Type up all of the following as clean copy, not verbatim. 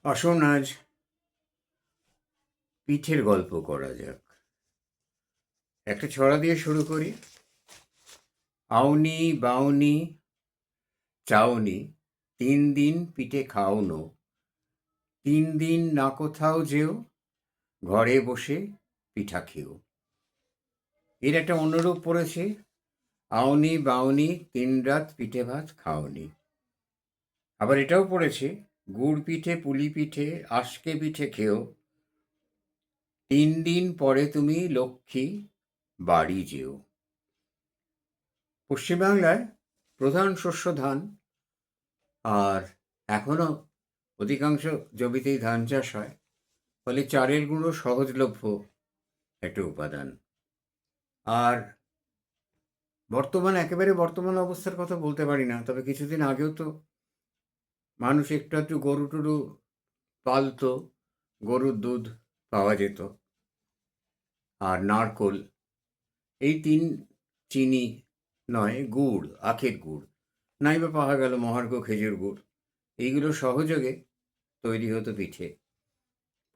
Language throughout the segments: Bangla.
আসুন আজ পিঠের গল্প করা যাক। একটা ছড়া দিয়ে শুরু করি। আউনি বাউনি চাউনি 3 দিন পিঠে খাওনো, 3 দিন না কোথাও যেও, ঘরে বসে পিঠা খেও। এর একটা অনুরূপ পড়েছে, আউনি বাউনি 3 রাত পিঠে ভাত খাওনি। আবার এটাও পড়েছে, গুড় পিঠে পুলি পিঠে আজকে পিঠে খেও, 3 দিন পরে তুমি লক্ষ্মী বাড়ি যেও। পশ্চিমবাংলায় প্রধান শস্য ধান, আর এখনও অধিকাংশ জমিতেই ধান চাষ হয়, ফলে চালের গুঁড়ো সহজলভ্য একটা উপাদান। আর একেবারে বর্তমান অবস্থার কথা বলতে পারি না, তবে কিছুদিন আগেও তো মানুষ একটু একটু গরু টরু পালতো, গরুর দুধ পাওয়া যেত। আর নারকোল, এই তিন, চিনি নয় গুড়, আখের গুড়, নাই বা পাওয়া গেল মহার্ঘ খেজুর গুড়, এইগুলো সহযোগে তৈরি হতো পিঠে।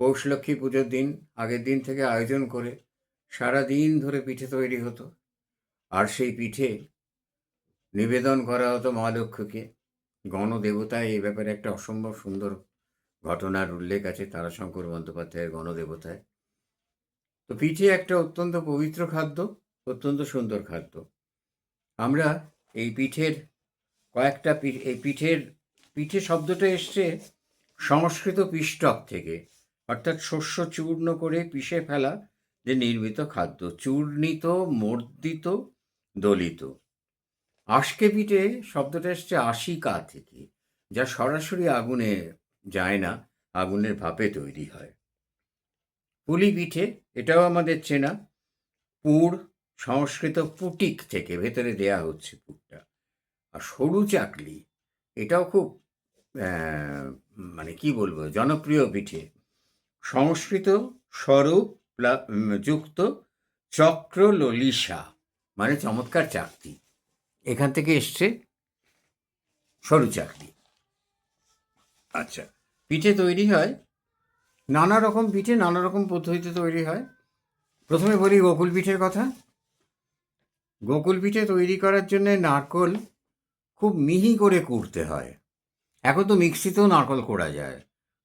পৌষ লক্ষ্মী পুজোর দিন আগের দিন থেকে আয়োজন করে সারা দিন ধরে পিঠে তৈরি হতো, আর সেই পিঠে নিবেদন করা হতো মা লক্ষ্মীকে। গণদেবতায় এই ব্যাপারে একটা অসম্ভব সুন্দর ঘটনার উল্লেখ আছে তারাশঙ্কর বন্দ্যোপাধ্যায়ের গণদেবতায়। তো পিঠে একটা অত্যন্ত পবিত্র খাদ্য, অত্যন্ত সুন্দর খাদ্য। আমরা এই পিঠের কয়েকটা এই পিঠে শব্দটা এসছে সংস্কৃত পিষ্টক থেকে, অর্থাৎ শস্য চূর্ণ করে পিষে ফেলা যে নির্মিত খাদ্য, চূর্ণিত, মর্দিত, দলিত। আশকে পিঠে শব্দটা এসছে আশিকা থেকে, যা সরাসরি আগুনে যায় না, আগুনের ভাপে তৈরি হয়। পুলি পিঠে, এটাও আমাদের চেনা, পুর, সংস্কৃত পুটিক থেকে, ভেতরে দেয়া হচ্ছে পুরটা। আর সরু চাকলি, এটাও খুব মানে কি বলবো, জনপ্রিয় পিঠে। সংস্কৃত স্বরূপ যুক্ত চক্র ললিসা, মানে চমৎকার চাকতি, এখান থেকে এসছে সরু চাকলি। আচ্ছা, পিঠে তৈরি হয় নানা রকম, পিঠে নানা রকম পদ্ধতিতে তৈরি হয়। প্রথমে বলি গোকুল পিঠের কথা। গোকুল পিঠে তৈরি করার জন্য নারকোল খুব মিহি করে কুড়তে হয়। এখন তো মিক্সিতেও নারকোল কোড়া যায়,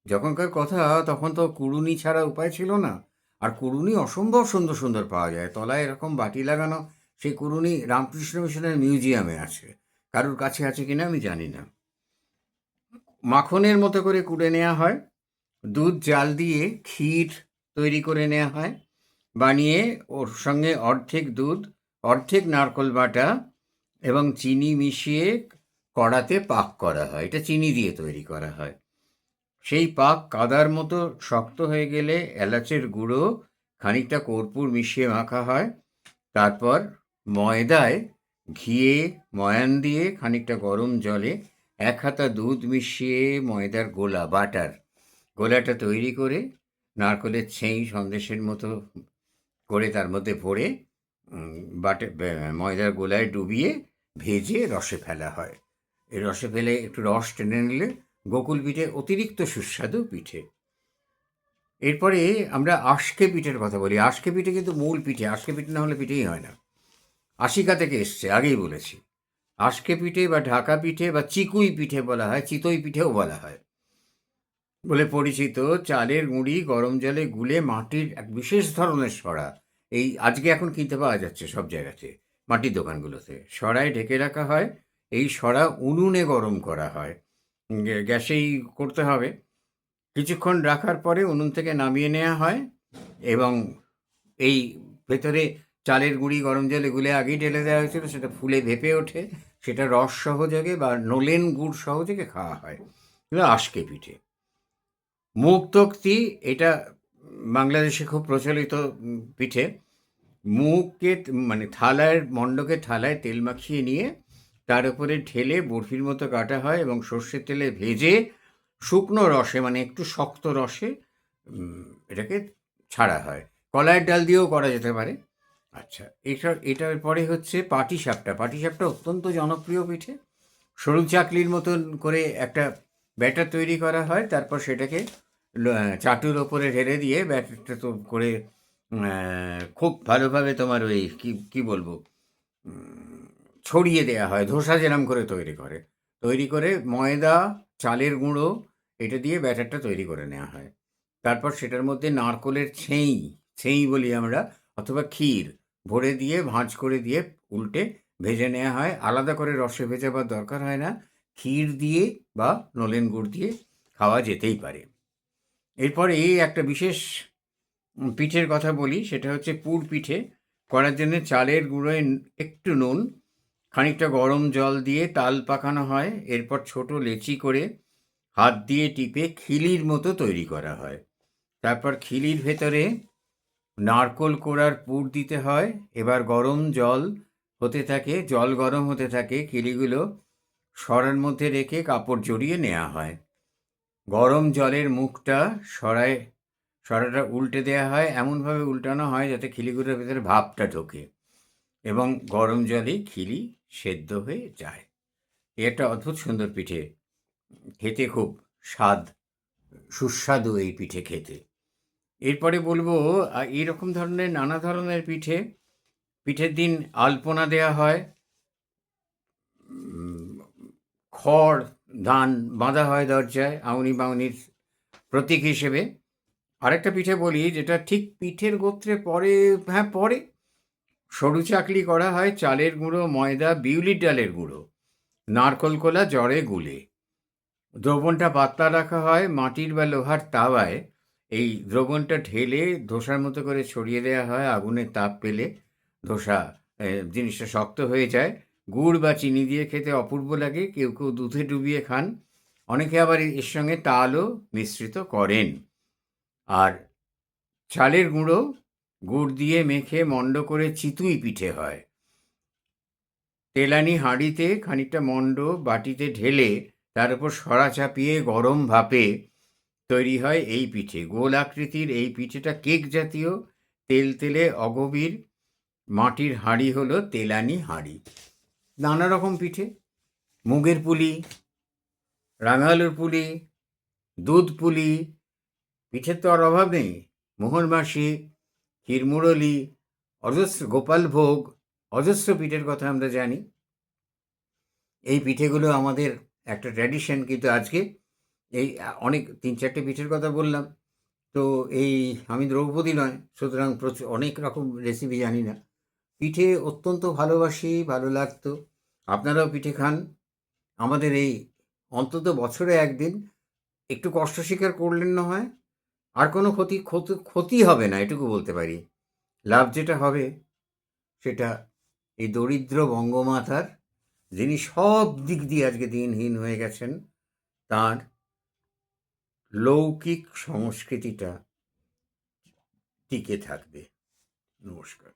যখনকার কথা তখন তো কুড়ুনি ছাড়া উপায় ছিল না। আর কুড়ুনি অসম্ভব সুন্দর সুন্দর পাওয়া যায়, তলায় এরকম বাটি লাগানো সেই কুড়ুনি রামকৃষ্ণ মিশনের মিউজিয়ামে আছে, কারোর কাছে আছে কিনা আমি জানি না। মাখনের মতো করে কুড়ে নেওয়া হয়, দুধ জাল দিয়ে ক্ষীর তৈরি করে নেওয়া হয়, বানিয়ে ওর সঙ্গে অর্ধেক দুধ, অর্ধেক নারকোল বাটা এবং চিনি মিশিয়ে কড়াতে পাক করা হয়। এটা চিনি দিয়ে তৈরি করা হয়। সেই পাক কাদার মতো শক্ত হয়ে গেলে এলাচের গুঁড়ো, খানিকটা কর্পূর মিশিয়ে মাখা হয়। তারপর ময়দায় ঘিয়ে ময়ান দিয়ে খানিকটা গরম জলে 1 হাতা দুধ মিশিয়ে ময়দার গোলাটা তৈরি করে নারকোলের ছেঁই সন্দেশের মতো করে তার মধ্যে ভরে ময়দার গোলায় ডুবিয়ে ভেজে রসে ফেলা হয়। এই রসে ফেলে একটু রস টেনে নিলে গোকুল পিঠে অতিরিক্ত সুস্বাদু পিঠে। এরপরে আমরা আশকে পিঠের কথা বলি। আশকে পিঠে কিন্তু মূল পিঠে, আশকে পিঠে না হলে পিঠেই হয় না। আশিকা থেকে এসছে, আগেই বলেছি। আশকে পিঠে বা ঢাকা পিঠে বা চিকুই পিঠে বলা হয়, চিতই পিঠেও বলা হয় বলে পরিচিত। চালের গুঁড়ি গরম জলে গুলে মাটির এক বিশেষ ধরনের সরা, এই আজকে এখন কিনতে পাওয়া যাচ্ছে সব জায়গাতে, মাটির দোকানগুলোতে, সরায় ঢেকে রাখা হয়। এই সরা উনুনে গরম করা হয়, গ্যাসেই করতে হবে। কিছুক্ষণ রাখার পরে উনুন থেকে নামিয়ে নেওয়া হয় এবং এই ভেতরে চালের গুঁড়ি গরম জলে গুলে আগেই ঢেলে দেওয়া হয়েছিল, সেটা ফুলে ভেপে ওঠে, সেটা রস সহযোগে বা নলেন গুড় সহযোগে খাওয়া হয়। এগুলো আশকে পিঠে। মুগ তক্তি, এটা বাংলাদেশে খুব প্রচলিত পিঠে। মুগকে মানে মণ্ডকের থালায় তেল মাখিয়ে নিয়ে তার উপরে ঢেলে বরফির মতো কাটা হয় এবং সর্ষের তেলে ভেজে শুকনো রসে, মানে একটু শক্ত রসে এটাকে ছাড়া হয়। কলাইয়ের ডাল দিয়েও করা যেতে পারে। আচ্ছা, এটার পরে হচ্ছে পাটিসাপটা। পাটিসাপটা অত্যন্ত জনপ্রিয় পিঠে। সরু চাকলির মতন করে একটা ব্যাটার তৈরি করা হয়, তারপর সেটাকে চাটুর ওপরে ঢেলে দিয়ে ব্যাটারটা তো করে খুব ভালোভাবে তোমার ওই কী বলবো, ছড়িয়ে দেওয়া হয়, ধোসা যেরকম করে তৈরি করে ময়দা, চালের গুঁড়ো এটা দিয়ে ব্যাটারটা তৈরি করে নেওয়া হয়। তারপর সেটার মধ্যে নারকোলের ছেঁই বলি আমরা, অথবা ক্ষীর ভরে দিয়ে ভাঁজ করে দিয়ে উল্টে ভেজে নেওয়া হয়। আলাদা করে রসে ভেজাবার দরকার হয় না, ক্ষীর দিয়ে বা নলেন গুড় দিয়ে খাওয়া যেতেই পারে। এরপর এই একটা বিশেষ পিঠের কথা বলি, সেটা হচ্ছে পুর পিঠে। করার জন্য চালের গুঁড়োয় একটু নুন, খানিকটা গরম জল দিয়ে তাল পাকানো হয়। এরপর ছোট লেচি করে হাত দিয়ে টিপে খিলির মতো তৈরি করা হয়। তারপর খিলির ভেতরে নারকোল কোড়ার পুর দিতে হয়। এবার জল গরম হতে থাকে, খিলিগুলো সরার মধ্যে রেখে কাপড় জড়িয়ে নেওয়া হয়। গরম জলের মুখটা সরাটা উল্টে দেওয়া হয়, এমনভাবে উল্টানো হয় যাতে খিলিগুলোর ভেতরে ভাপটা ঢোকে এবং গরম জলেই খিলি সেদ্ধ হয়ে যায়। একটা অদ্ভুত সুন্দর পিঠে, খেতে খুব সুস্বাদু এই পিঠে খেতে। এরপরে বলবো এইরকম ধরনের নানা ধরনের পিঠের দিন আলপনা দেওয়া হয়, খড় ধান বাঁধা হয় দরজায় আউনি বাউনির প্রতীক হিসেবে। আরেকটা পিঠে বলি যেটা ঠিক পিঠের গোত্রে পড়ে, হ্যাঁ পড়ে, সরু চাকলি করা হয় চালের গুঁড়ো, ময়দা, বিউলির ডালের গুঁড়ো, নারকোল কোলা জড়ে গুলে। দ্রবণটা পাতলা রাখা হয় মাটির বা লোহার তাওয়ায়। এই দ্রবণটা ঢেলে ধোসার মতো করে ছড়িয়ে দেওয়া হয়। আগুনের তাপ পেলে ধোসা জিনিসটা শক্ত হয়ে যায়। গুড় বা চিনি দিয়ে খেতে অপূর্ব লাগে, কেউ কেউ দুধে ডুবিয়ে খান, অনেকে আবার এর সঙ্গে তালও মিশ্রিত করেন। আর চালের গুঁড়ো গুড় দিয়ে মেখে মণ্ড করে চিতুই পিঠে হয়। তেলানি হাঁড়িতে খানিকটা মণ্ড বাটিতে ঢেলে তার উপর সরা চাপিয়ে গরম ভাপে তৈরি হয় এই পিঠে। গোল আকৃতির এই পিঠেটা কেক জাতীয়, তেলে অগভীর। মাটির হাঁড়ি হলো তেলানি হাঁড়ি। নানা রকম পিঠে, মুগের পুলি, রাঙালুর পুলি, দুধ পুলি, পিঠের তো আর অভাব নেই। মোহনমাসি, ক্ষীরমুরলি, গোপালভোগ, অজস্র পিঠের কথা আমরা জানি। এই পিঠেগুলো আমাদের একটা ট্র্যাডিশন, কিন্তু আজকে এই অনেক 3-4টে পিঠের কথা বললাম, তো এই আমি দ্রৌপদী নয়, সুতরাং অনেক রকম রেসিপি জানি না। পিঠে অত্যন্ত ভালোবাসি, ভালো লাগতো। আপনারাও পিঠে খান। আমাদের এই অন্তত বছরে একদিন একটু কষ্ট স্বীকার করলেন না হয়, আর কোনো ক্ষতি হবে না, এটুকু বলতে পারি। লাভ যেটা হবে সেটা এই দরিদ্র বঙ্গমাতার, যিনি সব দিক দিয়ে আজকে দিনহীন হয়ে গেছেন, তার লৌকিক সংস্কৃতিটা টিকে থাকবে। নমস্কার।